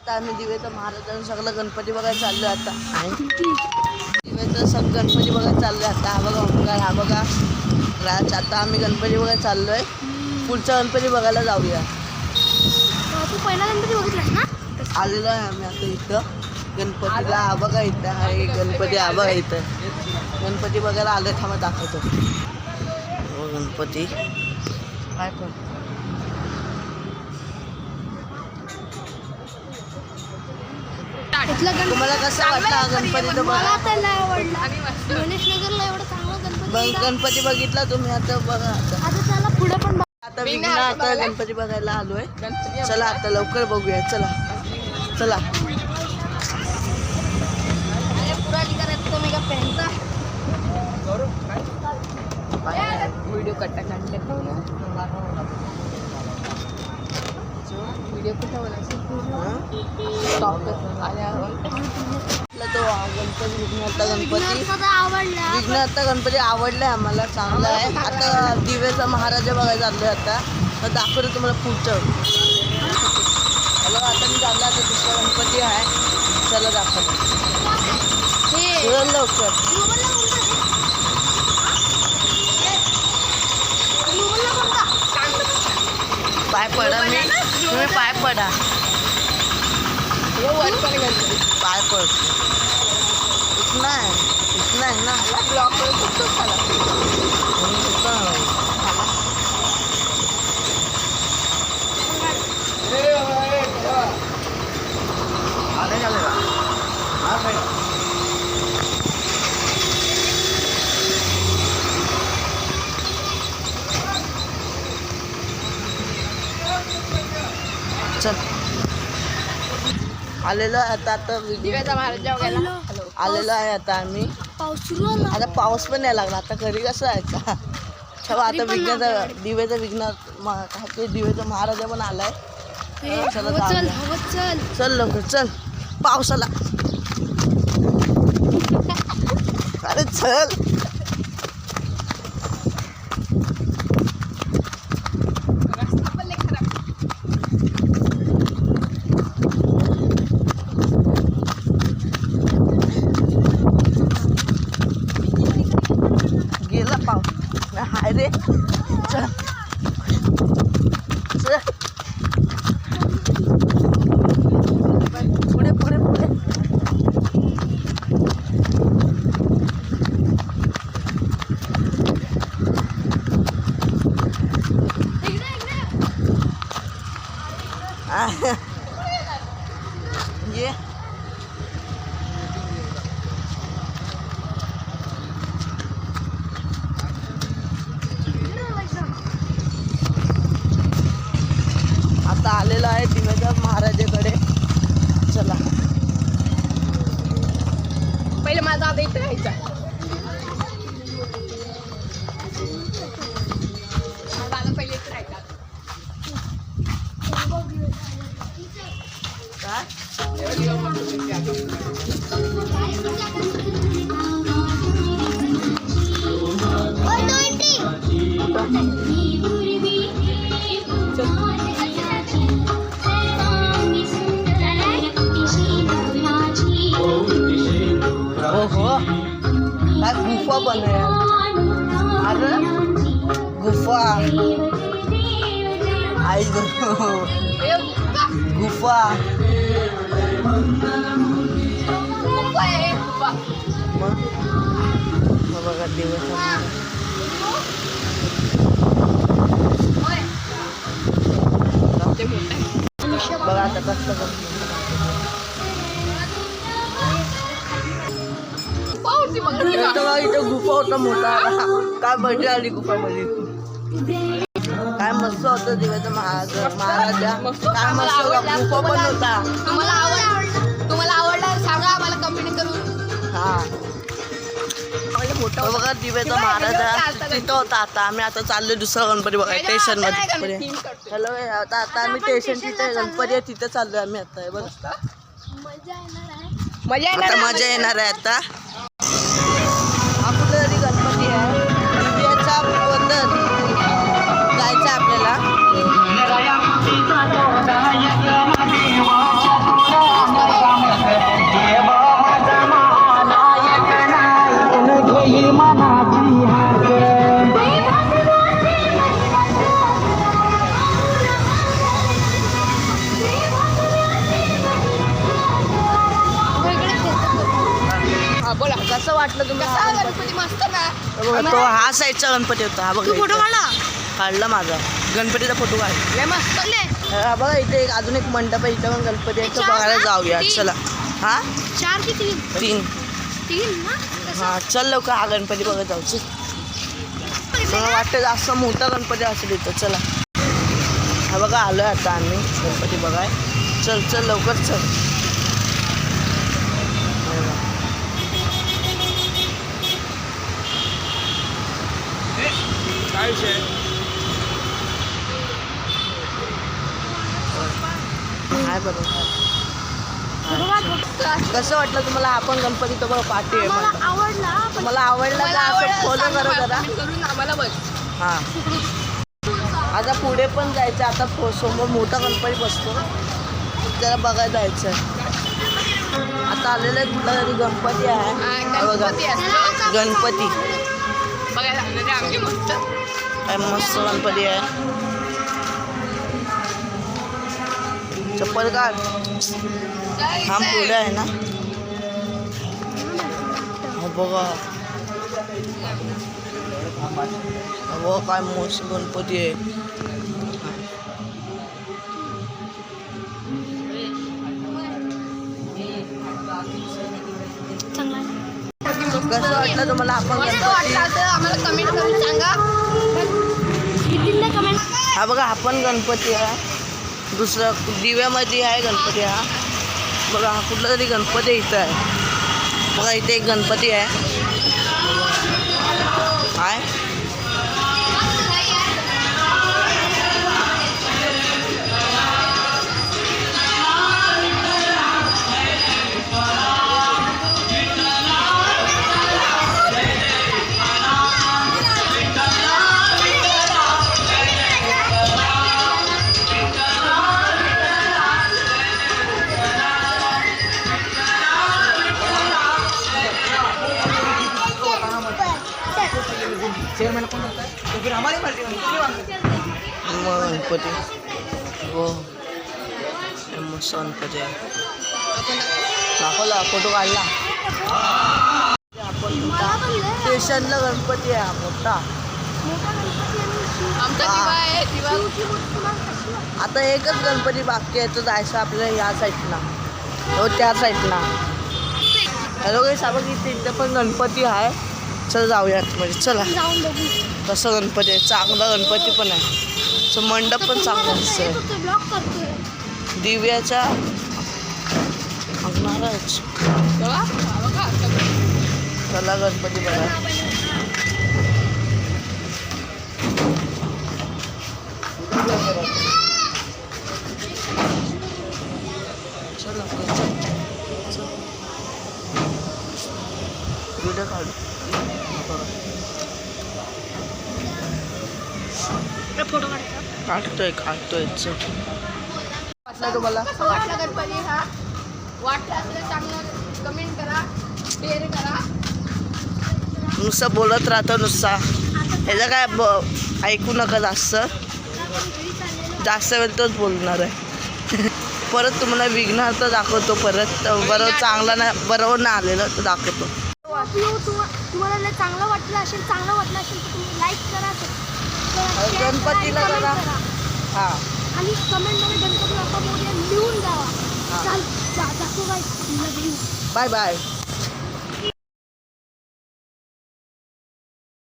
आता आम्ही दिवेचा महाराजांना सगळं गणपती बघायला चाललो आता. दिवेचं सगळं गणपती बघायला चाललो आता. हा बघा ओंकार, हा बघा राज. आता आम्ही गणपती बघायला चाललोय. पुढचा गणपती बघायला जाऊया. तू पहिला गणपती बघितलास ना? आलेलो आहे आम्ही आता इथं गणपतीला. हा बघा इथं आहे गणपती. हा बघा इथं गणपती बघायला आले. थांबा दाखवतो गणपती. काय पण तुम्हाला कसं वाटलं गणपती? मला तर नाही आवडला. गणेश नगरला एवढा चांगला गणपती गणपती बघितला तुम्ही? आता बघा आता चला पुढे पण आता विघ्नार्थ गणपती बघायला आलोय. चला आता लवकर बघूया. चला चला. व्हिडिओ कट्टा काढले व्हिडिओ कुठं बोलायचं तो गणपती विघ्नार्थ गणपती आवडला. विघ्नार्थ गणपती आवडलाय आम्हाला. चांगला आहे. आता दिवेचा महाराजा बघायला चाललोय आता. तर दाखवतो तुम्हाला पुढचं. हॅलो आता मी चाललो. आता दुसरा गणपती आहे. चला दाखवतो लवकर. पाय पडा. तुम्ही पाय पडा. पाय पड. इतना आहे ना. ब्लॉक झाला. चल आलेलो आहे आता दिव्याचा महाराजा बघायला आलेलो आहे आता आम्ही. पाऊस सुरू झाला. आता पाऊस पण यायला लागला. आता घरी कसं आहे का? तेव्हा आता विघ्नाचा दिवेचा दिवेचा महाराजा पण आलाय. चला चल चल चल लवकर चल. पावसाला अरे चल. गेला पाऊस. हाय रे. चल चल पुढे पुढे पुढे. ये आता आलेलो आहे दिव्याच्या महाराजाकडे. चला पहिले माझा आता इथे राहायचा. दादा पहिले इथे राहायचा. ओहो काय गुफा पण आहे. अरे गुफा आई गुफा. मग बघा देवाचा बघा आता कसलं इथं गुफा होता मोठा. काय मजा आली गुफामध्ये. काय मस्त होतं दिव्याचा महाराजा. काय मस्त गुफा पण होता. तुम्हाला आवडला सांगा आम्हाला कमेंट करून. हा मोठा बघा दिव्याचा महाराजा तिथं होता. आता आम्ही आता चाललो दुसरा गणपती बघाय स्टेशन मध्ये. हॅलो आता आम्ही स्टेशन तिथे गणपती आहे तिथे चाललोय आम्ही आता. बघा मजा येणार आहे आता. हा कुठे तरी गणपती आहे. दिव्याचा बंधन जायचं आपल्याला. बोला कसं वाटलं तुम्हाला कसा हा गणपती? गणपती मस्त ना हे बघा, तो हा साईडचा गणपती होता. हा बघा तू फोटो इथे. काढला काढला माझा गणपतीचा फोटो काढ. लय मस्त ले हा बघा इथे अजून एक मंडप आहे. इथं पण गणपती आहे. तो चार बघायला ना? जाऊया. तीन. चला. हा 4 की 3? 3. 3 ना कसं? हा चल लवकर हा गणपती बघत जाऊ. चल. मला वाटतं जास्त मोठा गणपती असेल इथं. चला. हा बघा आलोय आता आम्ही गणपती बघाय. चल चल लवकर चल. हे बघा. काय विषय हाय बरोबर. बरोबर. कसं वाटलं तुम्हाला? हा पण गणपती तो बघा पाठी आहे मला म्हणतो. आवडला पण तुम्हाला आवडला का असं फॉलो करा जरा. करून आम्हाला बस हां आता पुढे पण जायचं. आता समोर मोठा गणपती बसतो. जरा बघायला जायचं. आता आलेला आहे कुठला तरी गणपती आहे. हा बघा गणपती असतो गणपती. बघायला आलेले आमचे मस्त काय मस्त गणपती आहे. चप्पल काढ. हा पुढे आहे ना. हा बघा. हा बघा काय मस्त गणपती आहे. चांगला आहे. कसं वाटलं तुम्हाला? आपण मस्त गणपती. वाटलं असं आम्हाला कमेंट करून सांगा कितींना कमेंट हा बघा हा पण गणपती आहे. दुसरा दिव्यामध्ये आहे गणपती हा. बघा हा कुठला तरी गणपती इथं आहे. बघा इथे एक गणपती आहे. काय चेअरमॅन कोण होता तो फिर हमारी पार्टी में मग गणपती हो हे मस्त गणपती आहे. दाखवला फोटो काढला. आपण मला पण लय स्टेशनला गणपती आहे हा मोठा. मोठा गणपती आणि आमचा दिवा आहे दिवा शिवची मूर्ती तुम्हाला कशी वाटते? आता एकच गणपती बाकी आहे. तो जायचं आपल्याला या साईडला हो त्या साईडला. हॅलो काही सांगा की इथं पण गणपती आहे. चल जाऊयात म्हणजे चला. जाऊन बघू. कसं गणपती आहे. चांगला गणपती पण आहे. तो मंडप पण चांगला दिसतोय. ब्लॉक करतोय. दिव्याच्या अंगणारच. बघा बघा चला गणपती बघा. चला व्हिडिओ काढू. फोटो काढतो. काढतोय चल. वाटलं तुम्हाला? कसं वाटलं गणपती हा वाटलं असलं चांगलं कमेंट करा शेअर करा नुसतं बोलत राहतो नुसता. ह्याचं काय ऐकू नका जास्त. जास्त वेळ तोच बोलणार आहे. परत तुम्हाला विघ्नार्थ दाखवतो. परत बरोबर चांगला नाही बरोबर नाही आलेलं तर दाखवतो. तुम्हाला लय चांगलं वाटलं असेल चांगलं वाटलं असेल तर तुम्ही लाईक करा share करा, गणपतीला comment करा. करा. हां आणि कमेंटमध्ये गणपती बाप्पा मोरया लिहून द्यावा. हा. चाल दाखव बाय. Bye bye.